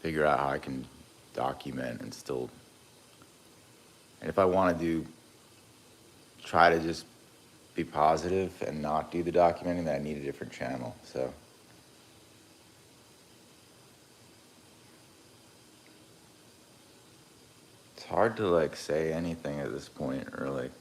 figure out how I can document and still, and if I want to do, try to just be positive and not do the documenting, then I need a different channel. So it's hard to like say anything at this point or like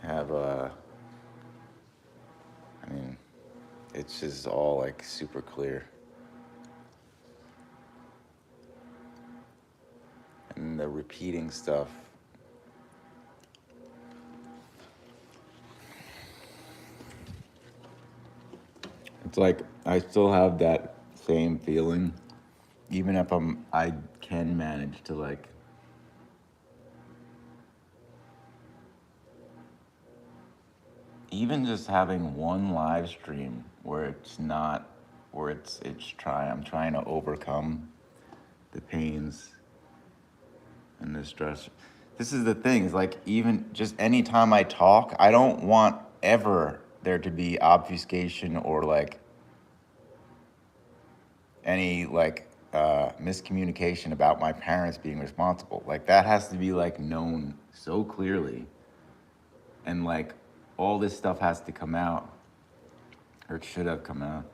have I mean, it's just all like super clear. And the repeating stuff, it's like I still have that same feeling, even if I can manage to like even just having one live stream where it's not where I'm trying to overcome the pains and the stress. This is the thing, is like even just anytime I talk, I don't want ever there to be obfuscation or like any like miscommunication about my parents being responsible. Like that has to be like known so clearly, and like all this stuff has to come out, or it should have come out.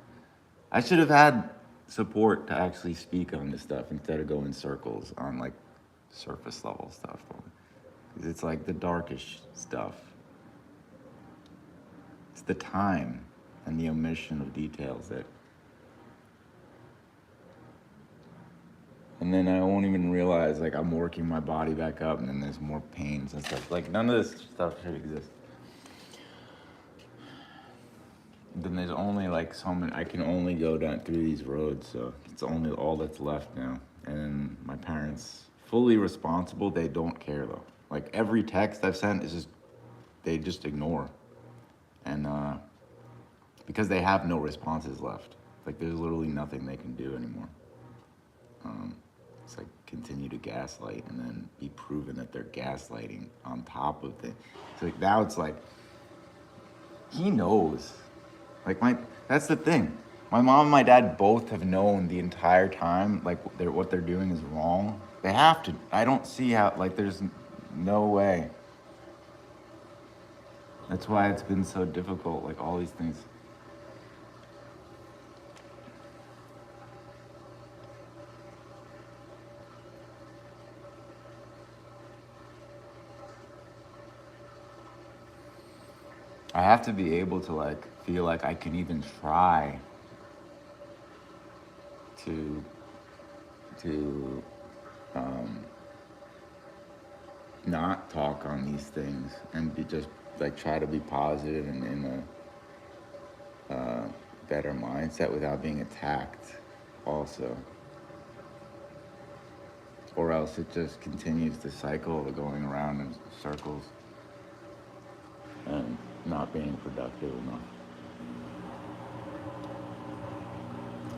I should have had support to actually speak on this stuff instead of going circles on like surface level stuff. Because it's like the darkish stuff. It's the time and the omission of details that. And then I won't even realize like I'm working my body back up, and then there's more pains and stuff. Like none of this stuff should exist. Then there's only like so many, I can only go down through these roads, so it's only all that's left now. And my parents, fully responsible, they don't care though. Like every text I've sent is just, they just ignore. And because they have no responses left. Like there's literally nothing they can do anymore. It's like continue to gaslight and then be proven that they're gaslighting on top of it. So like now it's like, he knows. Like that's the thing. My mom and my dad both have known the entire time, like what they're doing is wrong. They have to. I don't see how, like there's no way. That's why it's been so difficult, like all these things. I have to be able to like feel like I can even try to not talk on these things and be just like try to be positive and in a better mindset without being attacked also, or else it just continues the cycle of going around in circles and not being productive enough.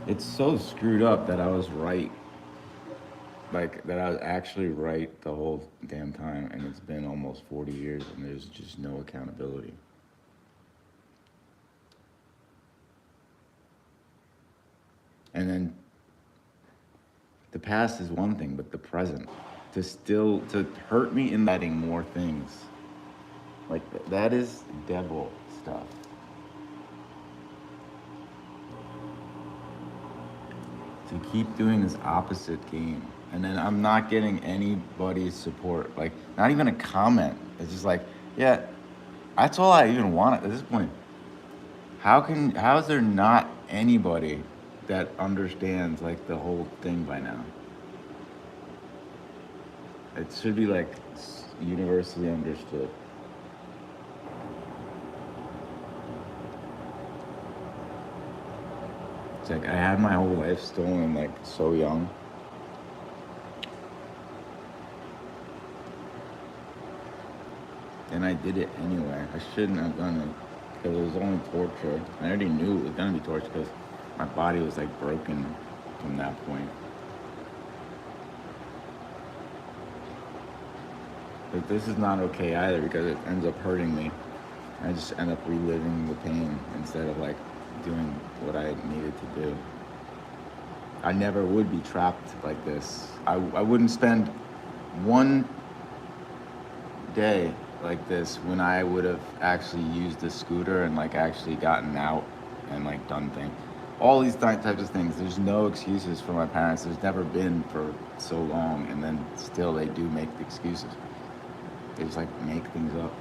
It's so screwed up that I was right, like that I was actually right the whole damn time, and it's been almost 40 years and there's just no accountability. And then the past is one thing, but the present, to hurt me in letting more things, like that is devil stuff. To keep doing this opposite game, and then I'm not getting anybody's support, like not even a comment. It's just like, yeah, that's all I even want at this point. How is there not anybody that understands like the whole thing by now? It should be like universally understood. It's like I had my whole life stolen like so young. And I did it anyway. I shouldn't have done it because it was only torture. I already knew it was gonna be torture because my body was like broken from that point. But this is not okay either because it ends up hurting me. I just end up reliving the pain instead of like doing what I needed to do. I never would be trapped like this. I wouldn't spend one day like this when I would have actually used the scooter and like actually gotten out and like done things. All these types of things. There's no excuses for my parents. There's never been for so long, and then still they do make the excuses. They just like make things up.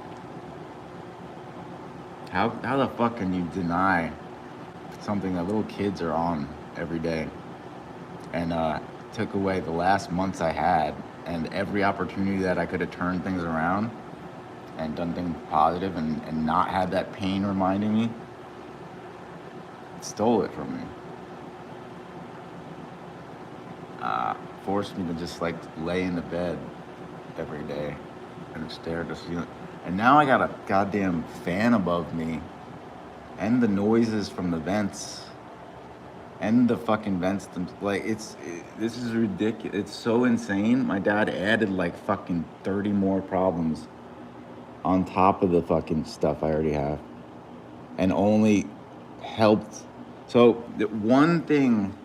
How the fuck can you deny something that little kids are on every day? And took away the last months I had and every opportunity that I could have turned things around and done things positive and not had that pain reminding me, stole it from me. Forced me to just like lay in the bed every day and stare at the ceiling. And now I got a goddamn fan above me and the noises from the vents and the fucking vents. Like this is ridiculous. It's so insane. My dad added like fucking 30 more problems on top of the fucking stuff I already have, and only helped. So the one thing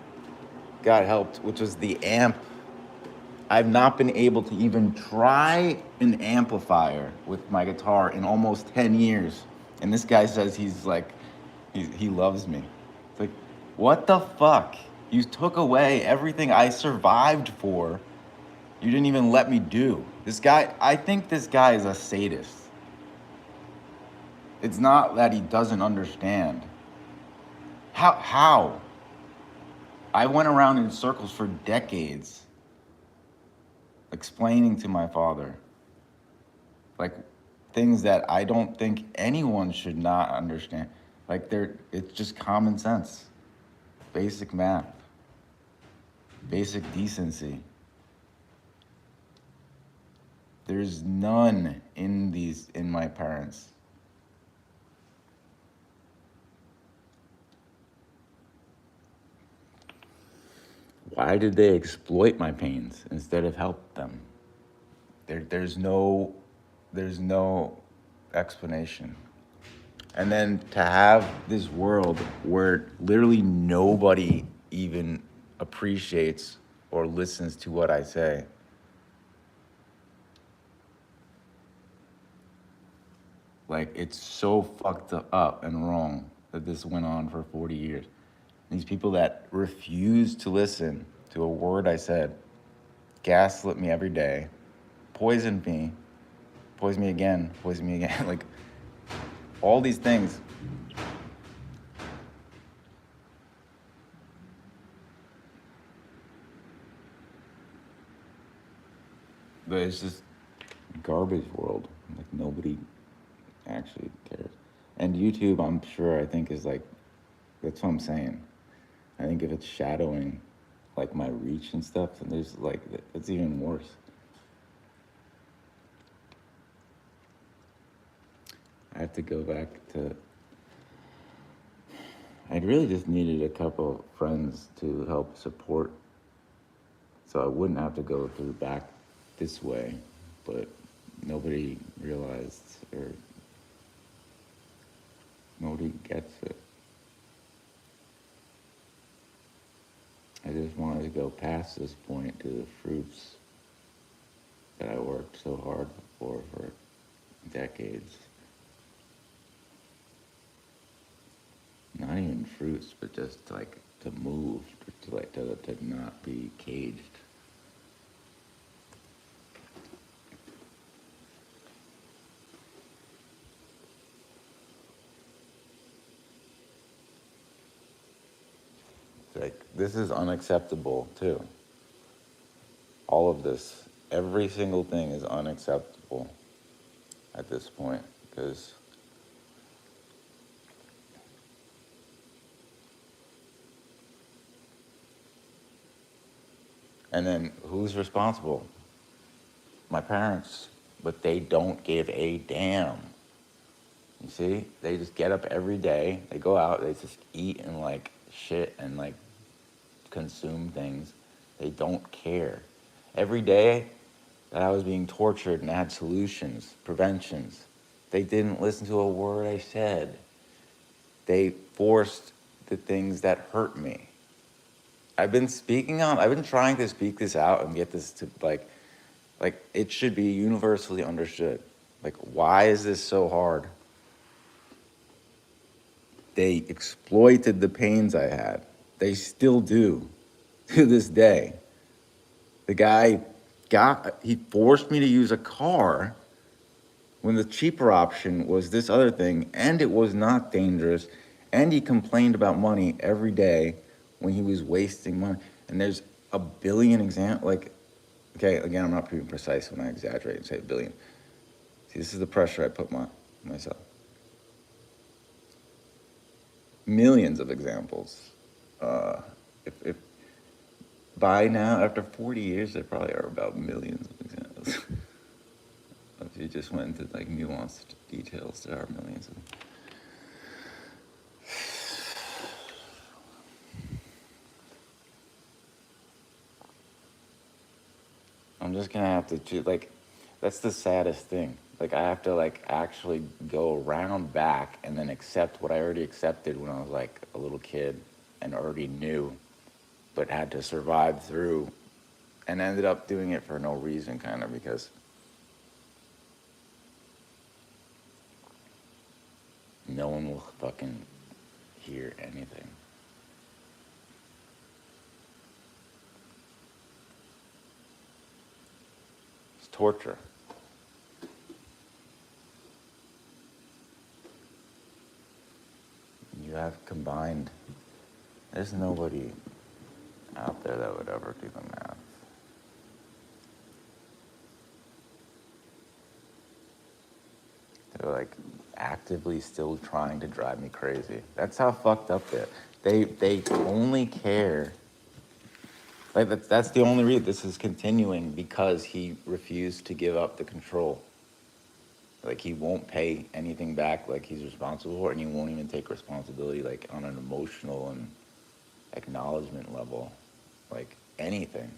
got helped, which was the amp. I've not been able to even try an amplifier with my guitar in almost 10 years. And this guy says he's like, he loves me. It's like, what the fuck? You took away everything I survived for. You didn't even let me do. This guy, I think this guy is a sadist. It's not that he doesn't understand. How? I went around in circles for decades explaining to my father, like, things that I don't think anyone should not understand. Like, it's just common sense, basic math, basic decency. There's none in my parents. Why did they exploit my pains instead of help them? There's no explanation. And then to have this world where literally nobody even appreciates or listens to what I say. Like, it's so fucked up and wrong that this went on for 40 years. These people that refuse to listen to a word I said, gaslit me every day, poisoned me again, like, all these things. But it's just garbage world. Like, nobody actually cares. And YouTube, I'm sure, I think is like, that's what I'm saying. I think if it's shadowing like my reach and stuff, then there's like, it's even worse. I have to go back to, I really just needed a couple friends to help support so I wouldn't have to go through back this way, but nobody realized or nobody gets it. I just wanted to go past this point to the fruits that I worked so hard for decades. Not even fruits, but just like to move, to not be caged. It's like, this is unacceptable too. All of this, every single thing is unacceptable at this point, because and then who's responsible? My parents, but they don't give a damn. You see, they just get up every day, they go out, they just eat and like shit and like consume things. They don't care. Every day that I was being tortured and I had solutions, preventions, they didn't listen to a word I said. They forced the things that hurt me. I've been trying to speak this out and get this to like it should be universally understood. Like, why is this so hard? They exploited the pains I had. They still do to this day. The guy he forced me to use a car when the cheaper option was this other thing, and it was not dangerous, and he complained about money every day when he was wasting money. And there's a billion examples. Like, okay, again, I'm not being precise when I exaggerate and say a billion. See, this is the pressure I put myself. Millions of examples. If by now, after 40 years, there probably are about millions of examples. If you just went into like nuanced details, there are millions of them. I'm just gonna have to choose, like, that's the saddest thing. Like, I have to like actually go around back and then accept what I already accepted when I was like a little kid and already knew, but had to survive through, and ended up doing it for no reason, kind of, because no one will fucking hear anything. It's torture. You have combined, there's nobody out there that would ever do the math. They're like actively still trying to drive me crazy. That's how fucked up they only care. Like, that's the only reason this is continuing, because he refused to give up the control. Like, he won't pay anything back like he's responsible for, and he won't even take responsibility like on an emotional and acknowledgement level, like anything.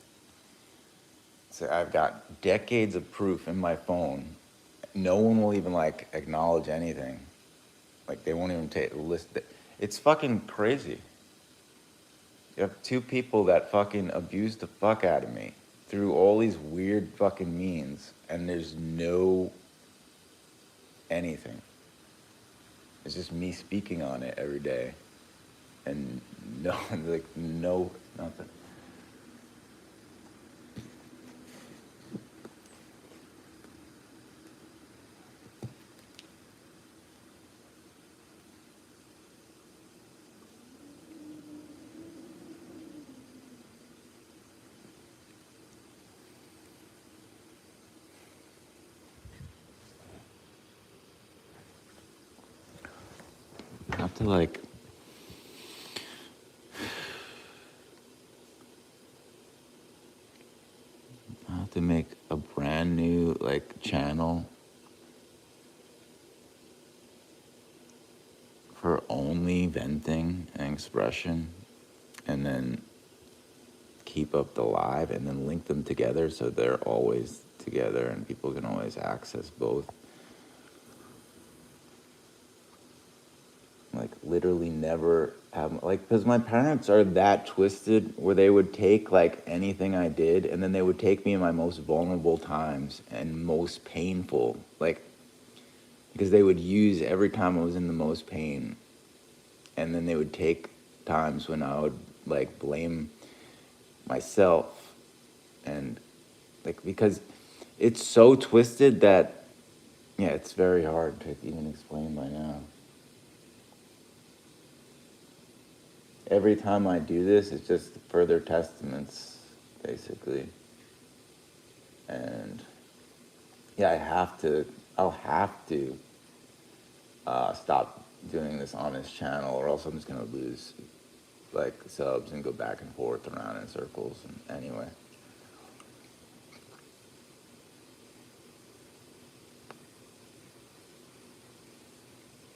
So I've got decades of proof in my phone. No one will even like acknowledge anything. Like, they won't even list it. It's fucking crazy. You have two people that fucking abused the fuck out of me through all these weird fucking means, and there's no anything. It's just me speaking on it every day, and no, like, no, nothing. I have to like, I have to make a brand new like channel for only venting and expression, and then keep up the live, and then link them together so they're always together and people can always access both. Like, literally never have, like, because my parents are that twisted where they would take like anything I did, and then they would take me in my most vulnerable times and most painful, like, because they would use every time I was in the most pain, and then they would take times when I would like blame myself, and like, because it's so twisted that, yeah, it's very hard to even explain by now. Every time I do this, it's just further testaments, basically. And yeah, I'll have to stop doing this on his channel, or else I'm just gonna lose like subs and go back and forth around in circles. And anyway.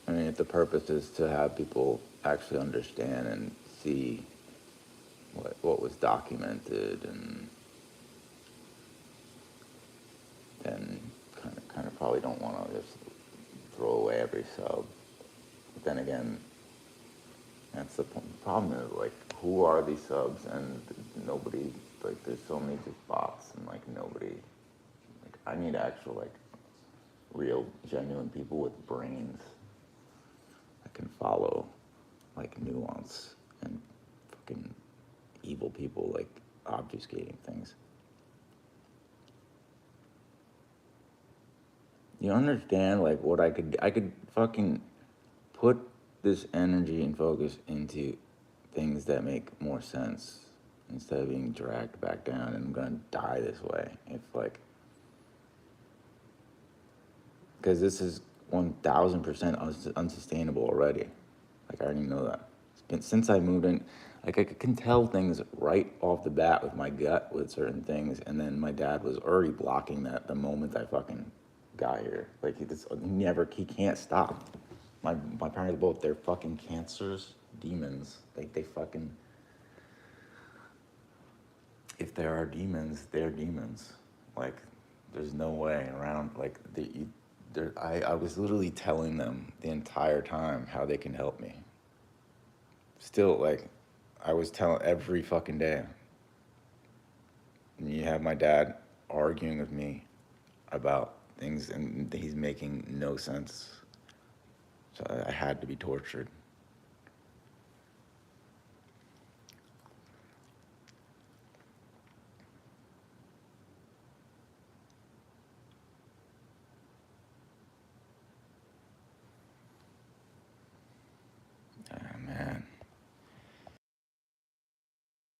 I mean, if the purpose is to have people actually understand and see what was documented, and then kind of probably don't want to just throw away every sub. But then again, that's the problem is, like, who are these subs? And nobody, like, there's so many just bots, and like nobody, like, I need actual, like, real, genuine people with brains that can follow, like, nuance, and fucking evil people, like, obfuscating things. You understand, like, what I could fucking put this energy and focus into things that make more sense instead of being dragged back down, and I'm gonna die this way if, like, because this is 1000% unsustainable already. Like, I already know that. It's been since I moved in. Like, I can tell things right off the bat with my gut with certain things, and then my dad was already blocking that the moment I fucking got here. Like, he can't stop. My parents both, they're fucking cancers, demons. Like, they fucking, if there are demons, they're demons. Like, there's no way around. Like, I was literally telling them the entire time how they can help me. Still, like, I was telling every fucking day. And you have my dad arguing with me about things, and he's making no sense. So I had to be tortured.